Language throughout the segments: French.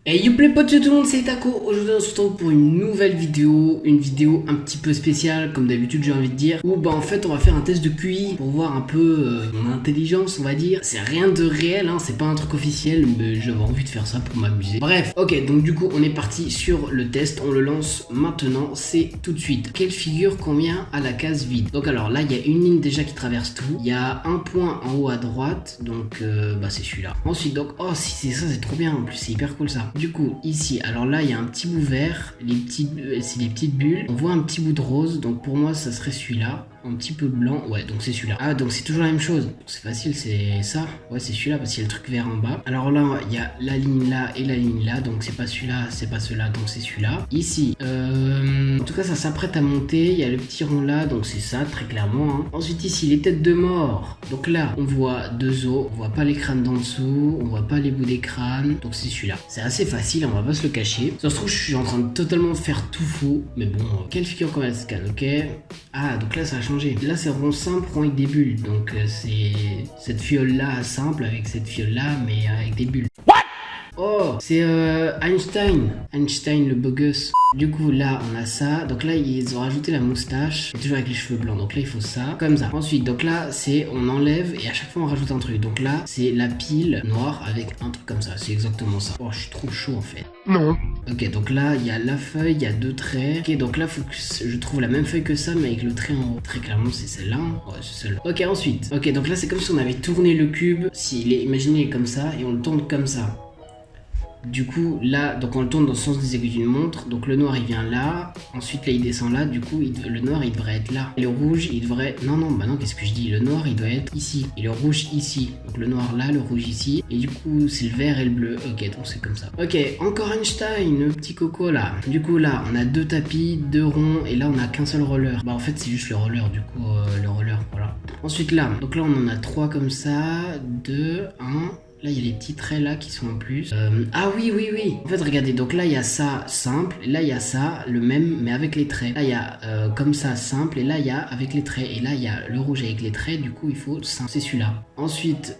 Hey you play potes, tout le monde, c'est Taco. Aujourd'hui on se retrouve pour une nouvelle vidéo, une vidéo un petit peu spéciale comme d'habitude j'ai envie de dire, où bah en fait on va faire un test de QI pour voir un peu mon intelligence on va dire. C'est rien de réel, hein, c'est pas un truc officiel, mais j'avais envie de faire ça pour m'amuser. Bref, ok, donc du coup on est parti sur le test, on le lance maintenant, c'est tout de suite. Quelle figure convient à la case vide? Donc alors là il y a une ligne déjà qui traverse tout, il y a un point en haut à droite, donc bah c'est celui-là. Ensuite donc, oh si c'est ça c'est trop bien, en plus c'est hyper cool ça. Du coup, ici, alors là, il y a un petit bout vert, c'est les petites bulles. On voit un petit bout de rose, donc pour moi, ça serait celui-là. Un petit peu blanc, ouais, donc c'est celui-là. Ah, donc c'est toujours la même chose. C'est facile, c'est ça. Ouais, c'est celui-là, parce qu'il y a le truc vert en bas. Alors là, il y a la ligne là et la ligne là, donc c'est pas celui-là, c'est pas celui-là, donc c'est celui-là. Ici, en tout cas, ça s'apprête à monter. Il y a le petit rond là, donc c'est ça, très clairement. Hein. Ensuite, ici, les têtes de mort. Donc là, on voit deux os, on voit pas les crânes d'en dessous, on voit pas les bouts des crânes, donc c'est celui-là. C'est assez facile, on va pas se le cacher. Ça se trouve, je suis en train de totalement faire tout faux, mais bon, quelle figure qu'on va scan, ok. Ah, donc là, ça a changé. Là, c'est rond simple, rond avec des bulles, donc c'est cette fiole-là simple avec cette fiole-là, mais avec des bulles. Oh, c'est Einstein le beau gosse. Du coup là on a ça, donc là ils ont rajouté la moustache, toujours avec les cheveux blancs, donc là il faut ça, comme ça. Ensuite donc là c'est on enlève et à chaque fois on rajoute un truc, donc là c'est la pile noire avec un truc comme ça, c'est exactement ça. Oh je suis trop chaud en fait. Non. Ok donc là il y a la feuille, il y a deux traits. Ok donc là faut que je trouve la même feuille que ça mais avec le trait en haut. Très clairement c'est celle-là, ouais c'est celle-là. Ok ensuite, ok donc là c'est comme si on avait tourné le cube, s'il est imaginé comme ça et on le tourne comme ça. Du coup là donc on le tourne dans le sens des aiguilles d'une montre, donc le noir il vient là, ensuite là il descend là, du coup le noir il devrait être là, et le rouge il devrait, non qu'est-ce que je dis, le noir il doit être ici, et le rouge ici, donc le noir là, le rouge ici, et du coup c'est le vert et le bleu, ok donc c'est comme ça. Ok, encore Einstein, le petit coco là, du coup là on a deux tapis, deux ronds, et là on a qu'un seul roller, bah en fait c'est juste le roller du coup, le roller, voilà. Ensuite là, donc là on en a trois comme ça, deux, un. Là, il y a les petits traits là qui sont en plus. Ah oui. En fait, regardez, donc là, il y a ça simple. Et là, il y a ça, le même, mais avec les traits. Là, il y a comme ça simple. Et là, il y a avec les traits. Et là, il y a le rouge avec les traits. Du coup, il faut simple. C'est celui-là. Ensuite,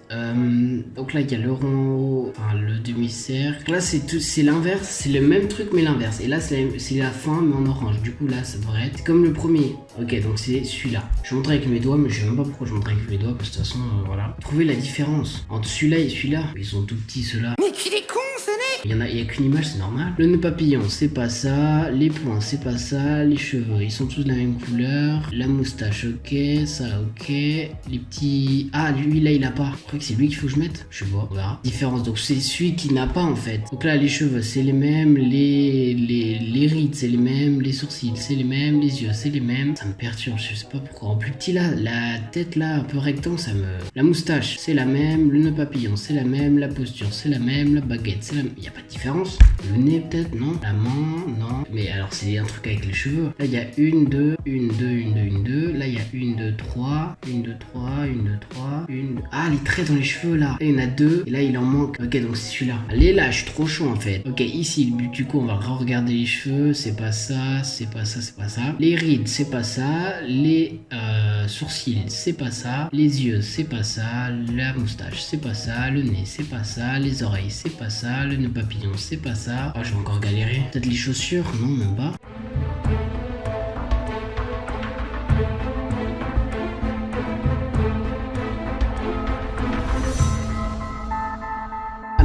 donc là, il y a le rond, enfin, le demi-cercle. Là, c'est l'inverse. C'est le même truc, mais l'inverse. Et là, c'est la fin, mais en orange. Du coup, là, ça devrait être comme le premier. Ok, donc c'est celui-là. Je montre avec mes doigts, mais je sais même pas pourquoi je montre avec mes doigts. Parce que de toute façon, voilà. Trouvez la différence entre celui-là et celui-là. Ils sont tout petits ceux-là. Mais qu'il est con ce nez. Il y a qu'une image, c'est normal. Le nœud papillon, c'est pas ça. Les poings, c'est pas ça. Les cheveux, ils sont tous de la même couleur. La moustache, ok. Ça, ok. Les petits... Ah, lui, là, il a pas. Je crois que c'est lui qu'il faut que je mette. Je sais pas, on verra. Différence, donc c'est celui qui n'a pas, en fait. Donc là, les cheveux, c'est les mêmes. Les rides, c'est les mêmes. Les sourcils, c'est les mêmes. Les yeux, c'est les mêmes. Ça me perturbe, je sais pas pourquoi. En plus petit, là, la tête, là, un peu rectangle, ça me... La moustache, c'est la même. Le nœud papillon, c'est la même. La posture, c'est la même. La baguette, c'est la même. Il n'y a pas de différence. Le nez, peut-être, non. La main, non. Mais alors, c'est un truc avec les cheveux. Là, il y a une, deux. Là, il y a une, deux, trois. Une, deux, trois. Une, deux, trois. Une. Ah, les traits dans les cheveux, là. Là, il y en a deux. Et là, il en manque. Ok, donc c'est celui-là. Allez, là, je suis trop chaud, en fait. Ok, ici, du coup, on va re-regarder les cheveux. C'est pas ça. C'est pas ça. C'est pas ça. Les rides, c'est pas ça. Les sourcils, c'est pas ça. Les yeux, c'est pas ça. La moustache, c'est pas ça. Le nez, c'est pas ça. Les oreilles, c'est pas ça. Le nœud papillon, c'est pas ça. Oh, je vais encore galérer. Peut-être les chaussures? Non, même pas.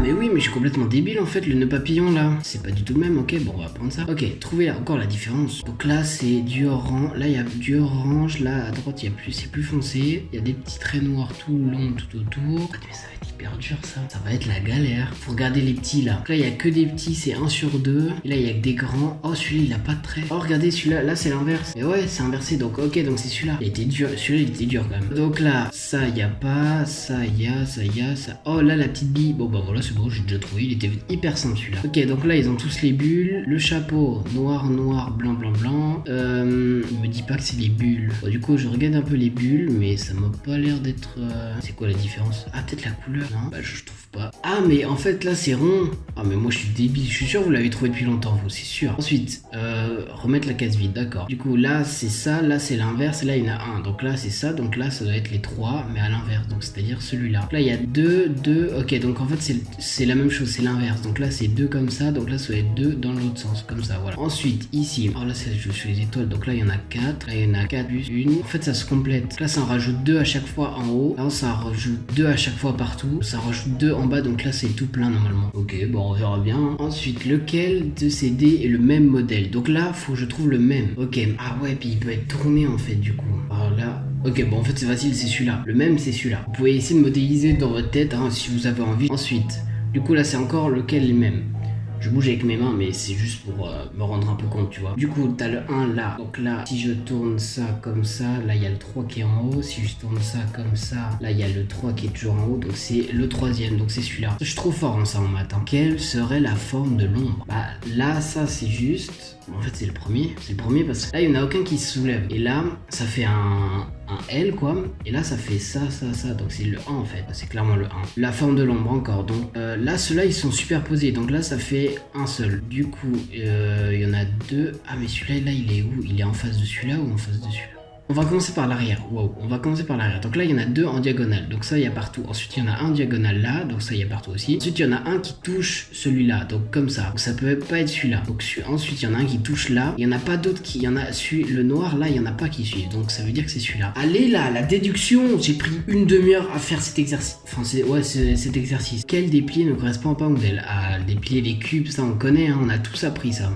Mais oui, mais je suis complètement débile en fait, le nœud papillon là. C'est pas du tout le même, ok, bon on va prendre ça. Ok, trouvez là encore la différence. Donc là c'est du orange, là il y a du orange, là à droite il y a plus, c'est plus foncé. Il y a des petits traits noirs tout le long, tout autour. Mais ça va être hyper dur ça. Ça va être la galère. Faut regarder les petits là. Donc là il y a que des petits, c'est 1 sur 2. Et là il y a que des grands. Oh celui-là il a pas de traits. Oh regardez celui-là, là c'est l'inverse. Mais ouais c'est inversé, donc ok donc c'est celui-là. Il était dur, celui-là il était dur quand même. Donc là, ça il y a pas, ça il y a, ça il y a, ça. Oh là la petite bille. Bon bah voilà c'est bon, j'ai déjà trouvé, il était hyper simple celui-là. Ok, donc là ils ont tous les bulles. Le chapeau, noir, blanc. Il me dit pas que c'est les bulles. Bon, du coup, je regarde un peu les bulles, mais ça m'a pas l'air d'être. C'est quoi la différence? Ah, peut-être la couleur. Non, bah je trouve pas. Ah mais en fait là c'est rond. Ah mais moi je suis débile, je suis sûr que vous l'avez trouvé depuis longtemps vous, c'est sûr. Ensuite, remettre la case vide, d'accord. Du coup là c'est ça, là c'est l'inverse, et là il y en a un. Donc là c'est ça, donc là ça doit être les 3, mais à l'inverse, donc c'est-à-dire celui-là. Là il y a 2, ok, donc en fait c'est la même chose, c'est l'inverse. Donc là c'est 2 comme ça, donc là ça doit être 2 dans l'autre sens, comme ça, voilà. Ensuite ici, alors là je suis les étoiles, donc là il y en a 4, là il y en a 4 plus 1. En fait ça se complète. Là ça en rajoute 2 à chaque fois en haut, là ça en rajoute 2 à chaque fois partout, ça en rajoute 2 en bas, donc là c'est tout plein normalement. Ok, bon on verra bien. Ensuite, lequel de ces dés est le même modèle? Donc là, faut que je trouve le même. Ok, ah ouais, puis il peut être tourné en fait du coup. Alors là, ok, bon en fait c'est facile, c'est celui-là. Le même c'est celui-là. Vous pouvez essayer de modéliser dans votre tête hein, si vous avez envie. Ensuite, du coup là c'est encore lequel est le même. Je bouge avec mes mains, mais c'est juste pour me rendre un peu compte, tu vois. Du coup, t'as le 1 là. Donc là, si je tourne ça comme ça, là, il y a le 3 qui est en haut. Si je tourne ça comme ça, là, il y a le 3 qui est toujours en haut. Donc c'est le 3e, donc c'est celui-là. Je suis trop fort en ça en maths. Hein. Quelle serait la forme de l'ombre? Bah là, ça, c'est juste... En fait, c'est le premier. C'est le premier parce que là, il n'y en a aucun qui se soulève. Et là, ça fait un L, quoi. Et là, ça fait ça. Donc c'est le 1, en fait. C'est clairement le 1. La forme de l'ombre, encore. Donc là, ceux-là, ils sont superposés. Donc là, ça fait un seul. Du coup, il y en a 2. Ah, mais celui-là, là, il est où? Il est en face de celui-là ou en face de celui-là? On va commencer par l'arrière. Wow, on va commencer par l'arrière. Donc là, il y en a 2 en diagonale. Donc ça, il y a partout. Ensuite, il y en a un diagonale là. Donc ça, il y a partout aussi. Ensuite, il y en a un qui touche celui-là. Donc comme ça. Donc ça peut pas être celui-là. Donc ensuite, il y en a un qui touche là. Il y en a pas d'autres qui... Il y en a le noir là, il y en a pas qui suivent. Donc ça veut dire que c'est celui-là. Allez là, la déduction. J'ai pris une demi-heure à faire cet exercice. Enfin, cet exercice. Quel déplier ne correspond pas au modèle? Ah, déplier les cubes, ça on connaît. Hein, on a tous appris ça.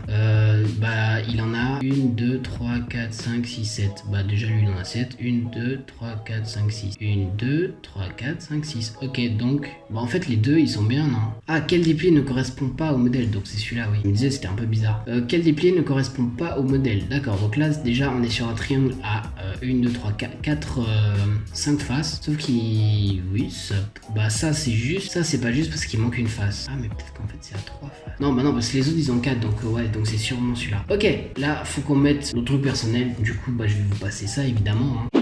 Bah, il en a 1, 2, 3, 4, 5, 6, 7. Bah déjà lui il en a 7, 1, 2, 3, 4, 5, 6, 1, 2, 3, 4, 5, 6, ok donc, bah en fait les deux ils sont bien non? Ah quel déplier ne correspond pas au modèle, donc c'est celui-là oui, je me disais c'était un peu bizarre. Quel déplier ne correspond pas au modèle, d'accord, donc là déjà on est sur un triangle à 1, 2, 3, 4, 5 faces, sauf qu'il, oui, bah ça c'est juste, ça c'est pas juste parce qu'il manque une face. Ah mais peut-être qu'en fait c'est à 3 faces. Non bah non parce que les autres ils ont 4 donc ouais donc c'est sûrement celui-là. Ok, là faut qu'on mette notre truc personnel, du coup bah je vais vous passer ça évidemment hein.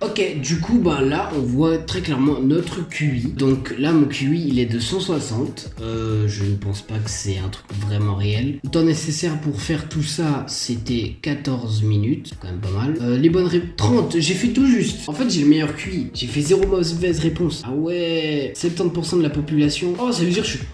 Ok, du coup, bah là, on voit très clairement notre QI. Donc là, mon QI, il est de 160. Je ne pense pas que c'est un truc vraiment réel. Le temps nécessaire pour faire tout ça, c'était 14 minutes. C'est quand même pas mal. Les bonnes réponses... 30, j'ai fait tout juste. En fait, j'ai le meilleur QI. J'ai fait 0 mauvaise réponse. Ah ouais, 70% de la population. Oh, ça veut dire que je suis...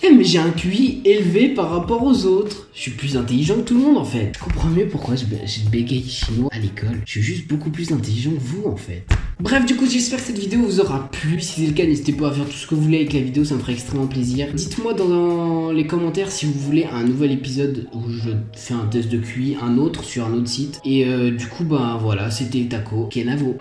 Eh mais j'ai un QI élevé par rapport aux autres. Je suis plus intelligent que tout le monde en fait. Je comprends mieux pourquoi je bégaye chinois à l'école. Je suis juste beaucoup plus intelligent que vous en fait. Bref, du coup, j'espère que cette vidéo vous aura plu. Si c'est le cas, n'hésitez pas à faire tout ce que vous voulez avec la vidéo, ça me ferait extrêmement plaisir. Dites-moi dans les commentaires si vous voulez un nouvel épisode où je fais un test de QI, un autre sur un autre site. Et du coup, bah voilà, c'était Taco Kenavo.